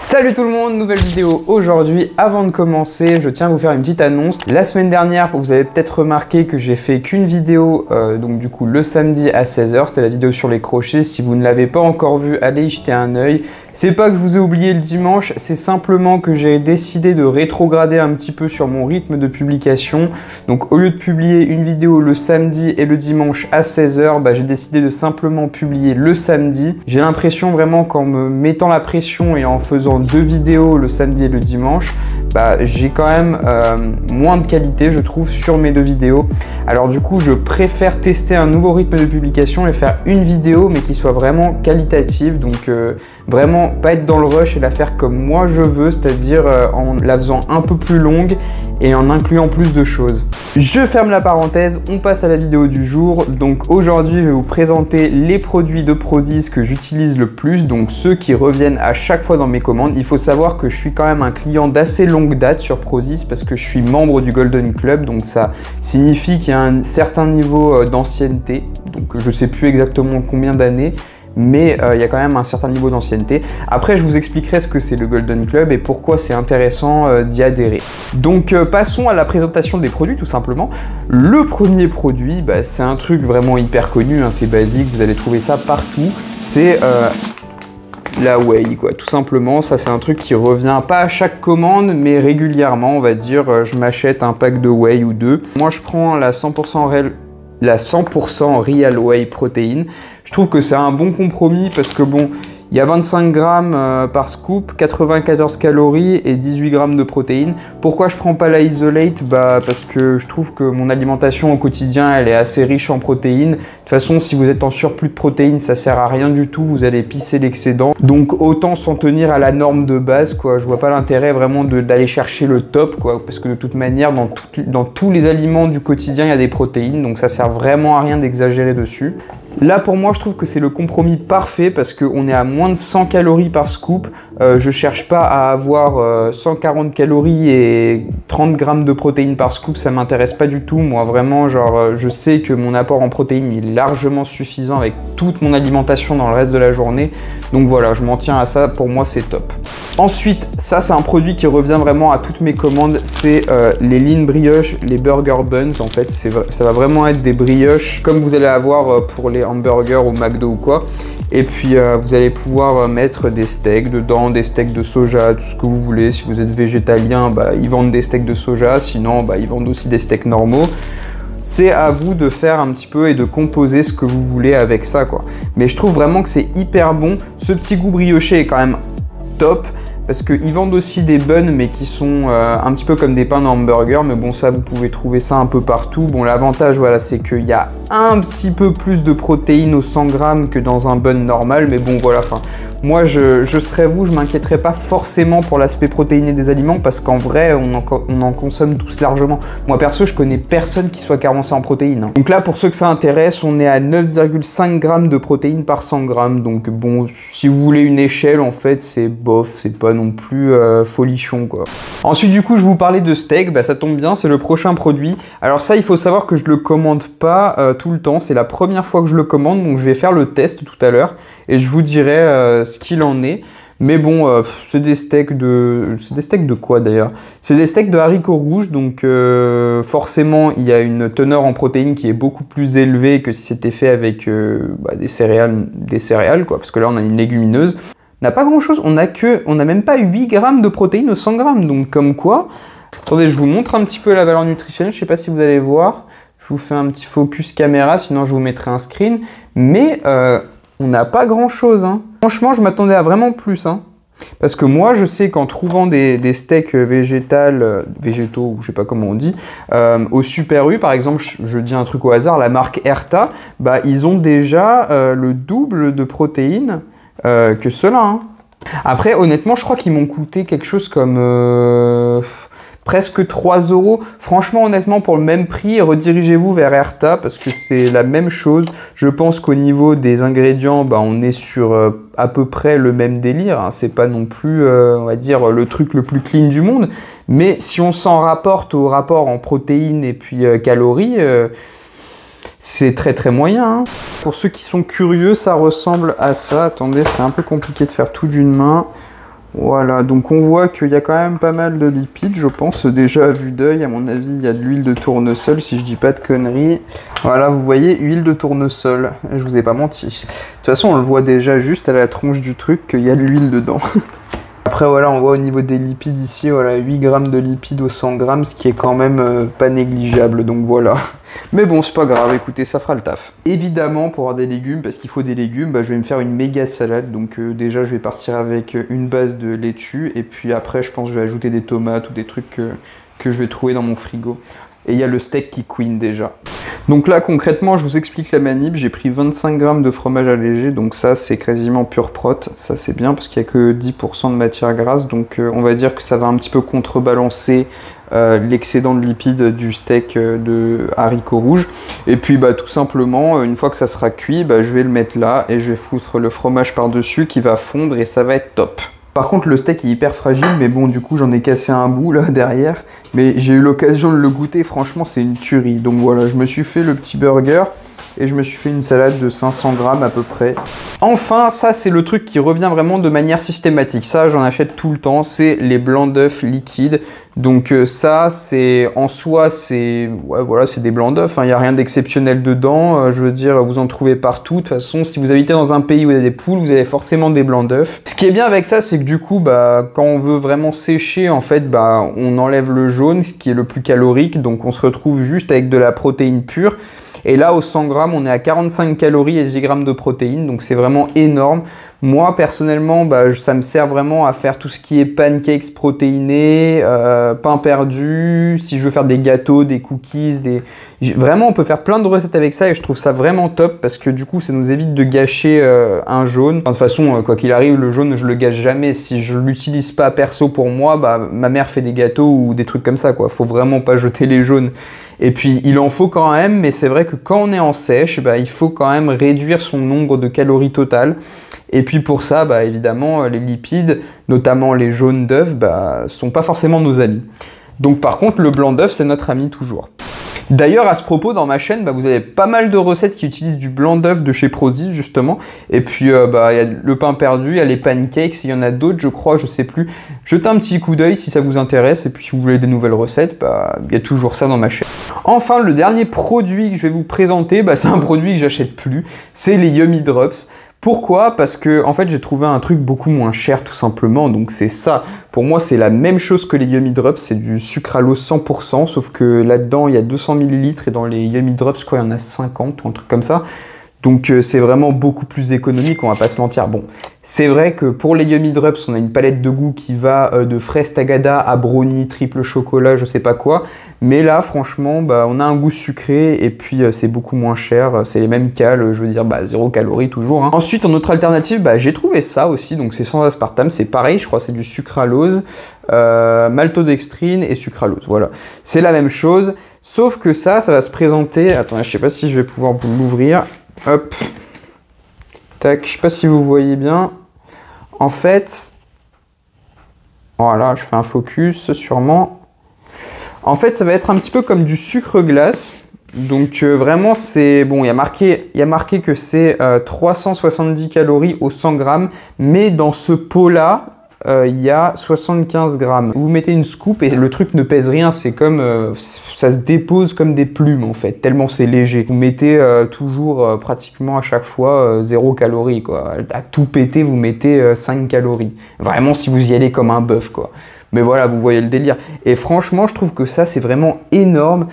Salut tout le monde, nouvelle vidéo aujourd'hui. Avant de commencer, je tiens à vous faire une petite annonce. La semaine dernière, vous avez peut-être remarqué que j'ai fait qu'une vidéo, donc du coup le samedi à 16 h, c'était la vidéo sur les crochets. Si vous ne l'avez pas encore vue, allez y jeter un œil. C'est pas que je vous ai oublié le dimanche, c'est simplement que j'ai décidé de rétrograder un petit peu sur mon rythme de publication. Donc au lieu de publier une vidéo le samedi et le dimanche à 16 h, j'ai décidé de simplement publier le samedi. J'ai l'impression vraiment qu'en me mettant la pression et en faisant deux vidéos le samedi et le dimanche, j'ai quand même moins de qualité je trouve sur mes deux vidéos. Alors du coup je préfère tester un nouveau rythme de publication et faire une vidéo mais qui soit vraiment qualitative, donc vraiment pas être dans le rush et la faire comme moi je veux, c'est-à-dire en la faisant un peu plus longue et en incluant plus de choses. Je ferme la parenthèse, on passe à la vidéo du jour. Donc aujourd'hui je vais vous présenter les produits de Prozis que j'utilise le plus, donc ceux qui reviennent à chaque fois dans mes commandes. Il faut savoir que je suis quand même un client d'assez longue date sur Prozis parce que je suis membre du Golden Club, donc ça signifie qu'il y a un certain niveau d'ancienneté, donc je ne sais plus exactement combien d'années, mais il y a quand même un certain niveau d'ancienneté. Après je vous expliquerai ce que c'est le Golden Club et pourquoi c'est intéressant d'y adhérer. Donc passons à la présentation des produits tout simplement. Le premier produit, c'est un truc vraiment hyper connu, hein, c'est basique, vous allez trouver ça partout, c'est la whey quoi, tout simplement. Ça c'est un truc qui revient pas à chaque commande mais régulièrement, on va dire. Je m'achète un pack de whey ou deux. Moi je prends la 100% Real Whey Protein. Je trouve que c'est un bon compromis parce que bon, il y a 25 grammes par scoop, 94 calories et 18 grammes de protéines. Pourquoi je prends pas la Isolate? Parce que je trouve que mon alimentation au quotidien, elle est assez riche en protéines. De toute façon, si vous êtes en surplus de protéines, ça sert à rien du tout, vous allez pisser l'excédent. Donc autant s'en tenir à la norme de base, quoi. Je vois pas l'intérêt vraiment d'aller chercher le top, quoi, parce que de toute manière, dans tous les aliments du quotidien, il y a des protéines, donc ça sert vraiment à rien d'exagérer dessus. Là pour moi je trouve que c'est le compromis parfait parce qu'on est à moins de 100 calories par scoop. Je cherche pas à avoir 140 calories et 30 grammes de protéines par scoop, ça m'intéresse pas du tout. Moi vraiment je sais que mon apport en protéines est largement suffisant avec toute mon alimentation dans le reste de la journée. Donc voilà, je m'en tiens à ça, pour moi c'est top. Ensuite, ça c'est un produit qui revient vraiment à toutes mes commandes, c'est les Lean Brioche, les Burger Buns. En fait ça va vraiment être des brioches comme vous allez avoir pour les hamburgers au McDo ou quoi. Et puis vous allez pouvoir mettre des steaks dedans, des steaks de soja, tout ce que vous voulez. Si vous êtes végétalien, ils vendent des steaks de soja, sinon ils vendent aussi des steaks normaux. C'est à vous de faire un petit peu et de composer ce que vous voulez avec ça, quoi. Mais je trouve vraiment que c'est hyper bon. Ce petit goût brioché est quand même top. Parce qu'ils vendent aussi des buns mais qui sont un petit peu comme des pains de hamburger, mais bon ça vous pouvez trouver ça un peu partout. Bon l'avantage voilà c'est qu'il y a un petit peu plus de protéines au 100 grammes que dans un bun normal, mais bon voilà, moi je serais vous, je m'inquiéterais pas forcément pour l'aspect protéiné des aliments parce qu'en vrai on en consomme tous largement. Moi perso je connais personne qui soit carencé en protéines. Donc là pour ceux que ça intéresse, on est à 9,5 grammes de protéines par 100 grammes. Donc bon, si vous voulez une échelle en fait c'est bof, c'est pas non plus folichon quoi. Ensuite du coup je vous parlais de steak, ça tombe bien, c'est le prochain produit. Alors ça il faut savoir que je le commande pas tout le temps, c'est la première fois que je le commande, donc je vais faire le test tout à l'heure et je vous dirai ce qu'il en est. Mais bon, c'est des steaks de quoi d'ailleurs? C'est des steaks de haricots rouges, donc forcément il y a une teneur en protéines qui est beaucoup plus élevée que si c'était fait avec des céréales quoi, parce que là on a une légumineuse. On n'a pas grand chose, on n'a même pas 8 grammes de protéines au 100 grammes, donc comme quoi. Attendez, je vous montre un petit peu la valeur nutritionnelle, je sais pas si vous allez voir. Je vous fais un petit focus caméra, sinon je vous mettrai un screen. Mais on n'a pas grand chose, hein. Franchement, je m'attendais à vraiment plus, hein. Parce que moi, je sais qu'en trouvant des steaks végétaux, ou je sais pas comment on dit, au Super U, par exemple, je dis un truc au hasard, la marque Erta, ils ont déjà le double de protéines que ceux-là, hein. Après, honnêtement, je crois qu'ils m'ont coûté quelque chose comme presque 3 €. Franchement, honnêtement, pour le même prix, redirigez-vous vers Erta parce que c'est la même chose. Je pense qu'au niveau des ingrédients, on est sur à peu près le même délire, hein. C'est pas non plus, on va dire, le truc le plus clean du monde. Mais si on s'en rapporte au rapport en protéines et puis calories, c'est très moyen, hein. Pour ceux qui sont curieux, ça ressemble à ça. Attendez, c'est un peu compliqué de faire tout d'une main. Voilà, donc on voit qu'il y a quand même pas mal de lipides, je pense, déjà à vue d'œil. À mon avis, il y a de l'huile de tournesol, si je dis pas de conneries. Voilà, vous voyez, huile de tournesol, je vous ai pas menti. De toute façon, on le voit déjà juste à la tronche du truc qu'il y a de l'huile dedans. Après, voilà, on voit au niveau des lipides ici, voilà, 8 grammes de lipides au 100 grammes, ce qui est quand même pas négligeable, donc voilà. Mais bon, c'est pas grave, écoutez, ça fera le taf. Évidemment, pour avoir des légumes, parce qu'il faut des légumes, bah, je vais me faire une méga salade. Donc déjà, je vais partir avec une base de laitue, et puis après, je pense que je vais ajouter des tomates ou des trucs que je vais trouver dans mon frigo. Et il y a le steak qui couine déjà. Donc là, concrètement, je vous explique la manip. J'ai pris 25 grammes de fromage allégé, donc ça, c'est quasiment pur prot. Ça, c'est bien, parce qu'il n'y a que 10% de matière grasse, donc on va dire que ça va un petit peu contrebalancer l'excédent de lipides du steak de haricots rouges. Et puis, bah, tout simplement, une fois que ça sera cuit, bah, je vais le mettre là, et je vais foutre le fromage par-dessus qui va fondre, et ça va être top. Par contre, le steak est hyper fragile, mais bon, du coup, j'en ai cassé un bout, là, derrière. Mais j'ai eu l'occasion de le goûter, franchement, c'est une tuerie. Donc voilà, je me suis fait le petit burger et je me suis fait une salade de 500 grammes à peu près. Enfin, ça, c'est le truc qui revient vraiment de manière systématique. Ça, j'en achète tout le temps, c'est les blancs d'œufs liquides. Donc ça, c'est en soi, c'est ouais, voilà, c'est des blancs d'œufs, hein. Il n'y a rien d'exceptionnel dedans. Je veux dire, vous en trouvez partout. De toute façon, si vous habitez dans un pays où il y a des poules, vous avez forcément des blancs d'œufs. Ce qui est bien avec ça, c'est que du coup, bah, quand on veut vraiment sécher, en fait, bah, on enlève le jaune, ce qui est le plus calorique. Donc on se retrouve juste avec de la protéine pure. Et là, au 100 grammes, on est à 45 calories et 10 grammes de protéines. Donc c'est vraiment énorme. Moi, personnellement, bah, ça me sert vraiment à faire tout ce qui est pancakes protéinés, pain perdu, si je veux faire des gâteaux, des cookies, Vraiment, on peut faire plein de recettes avec ça et je trouve ça vraiment top parce que du coup, ça nous évite de gâcher un jaune. Enfin, de toute façon, quoi qu'il arrive, le jaune, je le gâche jamais. Si je l'utilise pas perso pour moi, bah, ma mère fait des gâteaux ou des trucs comme ça, quoi. Faut vraiment pas jeter les jaunes. Et puis, il en faut quand même, mais c'est vrai que quand on est en sèche, bah, il faut quand même réduire son nombre de calories totales. Et puis pour ça, bah, évidemment, les lipides, notamment les jaunes d'œufs, bah, sont pas forcément nos amis. Donc par contre, le blanc d'œuf, c'est notre ami toujours. D'ailleurs, à ce propos, dans ma chaîne, bah, vous avez pas mal de recettes qui utilisent du blanc d'œuf de chez Prozis, justement. Et puis, bah, y a le pain perdu, il y a les pancakes, il y en a d'autres, je crois, je sais plus. Jetez un petit coup d'œil si ça vous intéresse. Et puis, si vous voulez des nouvelles recettes, bah, y a toujours ça dans ma chaîne. Enfin, le dernier produit que je vais vous présenter, bah, c'est un produit que j'achète plus. C'est les Yummy Drops. Pourquoi? Parce que en fait j'ai trouvé un truc beaucoup moins cher tout simplement, donc c'est ça. Pour moi c'est la même chose que les Yummy Drops, c'est du sucralose 100%, sauf que là-dedans il y a 200 ml et dans les Yummy Drops je crois il y en a 50 ou un truc comme ça. Donc c'est vraiment beaucoup plus économique, on va pas se mentir. Bon, c'est vrai que pour les Yummy Drops, on a une palette de goût qui va de fraise tagada à brownie, triple chocolat, je sais pas quoi. Mais là, franchement, bah, on a un goût sucré et puis c'est beaucoup moins cher. C'est les mêmes cales, je veux dire, bah, 0 calories toujours. Hein. Ensuite, en autre alternative, bah, j'ai trouvé ça aussi. Donc c'est sans aspartame, c'est pareil, je crois c'est du sucralose, maltodextrine et sucralose. Voilà, c'est la même chose. Sauf que ça va se présenter... Attendez, je sais pas si je vais pouvoir vous l'ouvrir. Hop, tac, je sais pas si vous voyez bien. En fait, voilà, je fais un focus sûrement. En fait, ça va être un petit peu comme du sucre glace. Donc vraiment, c'est bon. Il y a marqué que c'est 370 calories au 100 grammes, mais dans ce pot-là, il y a 75 grammes. Vous mettez une scoop et le truc ne pèse rien, c'est comme ça se dépose comme des plumes en fait, tellement c'est léger. Vous mettez toujours pratiquement à chaque fois 0 calories quoi. À tout péter, vous mettez 5 calories. Vraiment si vous y allez comme un bœuf quoi. Mais voilà, vous voyez le délire. Et franchement, je trouve que ça, c'est vraiment énorme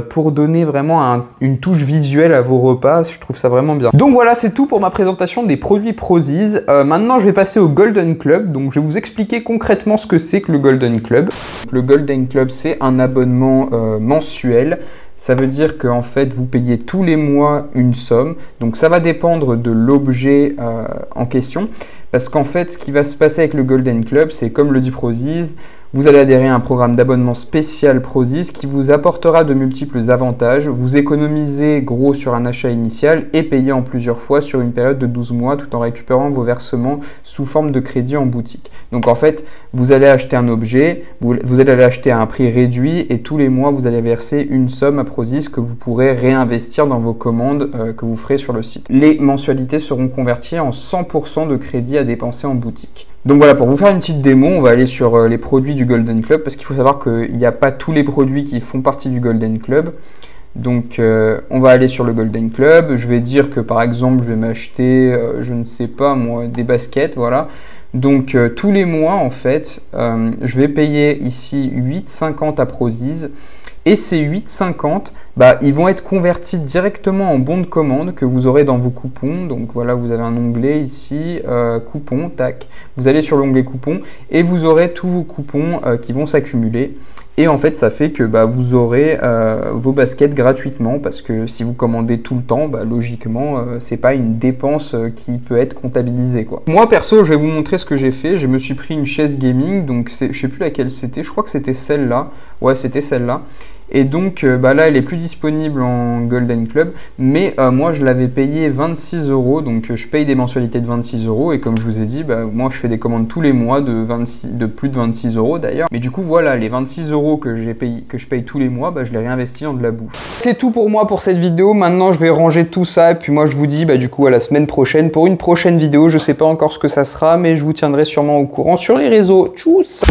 pour donner vraiment une touche visuelle à vos repas. Je trouve ça vraiment bien. Donc voilà, c'est tout pour ma présentation des produits Prozis. Maintenant, je vais passer au Golden Club. Donc, je vais vous expliquer concrètement ce que c'est que le Golden Club. Le Golden Club, c'est un abonnement mensuel. Ça veut dire qu'en fait, vous payez tous les mois une somme. Donc, ça va dépendre de l'objet en question. Parce qu'en fait, ce qui va se passer avec le Golden Club, c'est comme le dit Prozis, vous allez adhérer à un programme d'abonnement spécial Prozis qui vous apportera de multiples avantages. Vous économisez gros sur un achat initial et payez en plusieurs fois sur une période de 12 mois tout en récupérant vos versements sous forme de crédit en boutique. Donc en fait, vous allez acheter un objet, vous allez l'acheter à un prix réduit et tous les mois, vous allez verser une somme à Prozis que vous pourrez réinvestir dans vos commandes que vous ferez sur le site. Les mensualités seront converties en 100% de crédit à dépenser en boutique. Donc voilà, pour vous faire une petite démo, on va aller sur les produits du Golden Club parce qu'il faut savoir qu'il n'y a pas tous les produits qui font partie du Golden Club. Donc on va aller sur le Golden Club. Je vais dire que par exemple, je vais m'acheter, je ne sais pas moi, des baskets, voilà. Donc tous les mois en fait, je vais payer ici 8,50 à Prozis. Et ces 8,50, bah, ils vont être convertis directement en bons de commande que vous aurez dans vos coupons. Donc voilà, vous avez un onglet ici, coupons, tac. Vous allez sur l'onglet coupons et vous aurez tous vos coupons qui vont s'accumuler. Et en fait, ça fait que bah, vous aurez vos baskets gratuitement parce que si vous commandez tout le temps, bah, logiquement, c'est pas une dépense qui peut être comptabilisée, quoi. Moi, perso, je vais vous montrer ce que j'ai fait. Je me suis pris une chaise gaming, donc je sais plus laquelle c'était. Je crois que c'était celle-là. Ouais, c'était celle-là. Et donc bah là, elle est plus disponible en Golden Club, mais moi je l'avais payé 26 €, donc je paye des mensualités de 26 € et comme je vous ai dit, bah, moi je fais des commandes tous les mois de plus de 26 € d'ailleurs. Mais du coup voilà, les 26 € que je paye tous les mois, bah, je les réinvestis en de la bouffe. C'est tout pour moi pour cette vidéo. Maintenant je vais ranger tout ça et puis moi je vous dis bah, du coup à la semaine prochaine pour une prochaine vidéo. Je sais pas encore ce que ça sera, mais je vous tiendrai sûrement au courant sur les réseaux. Tchuss!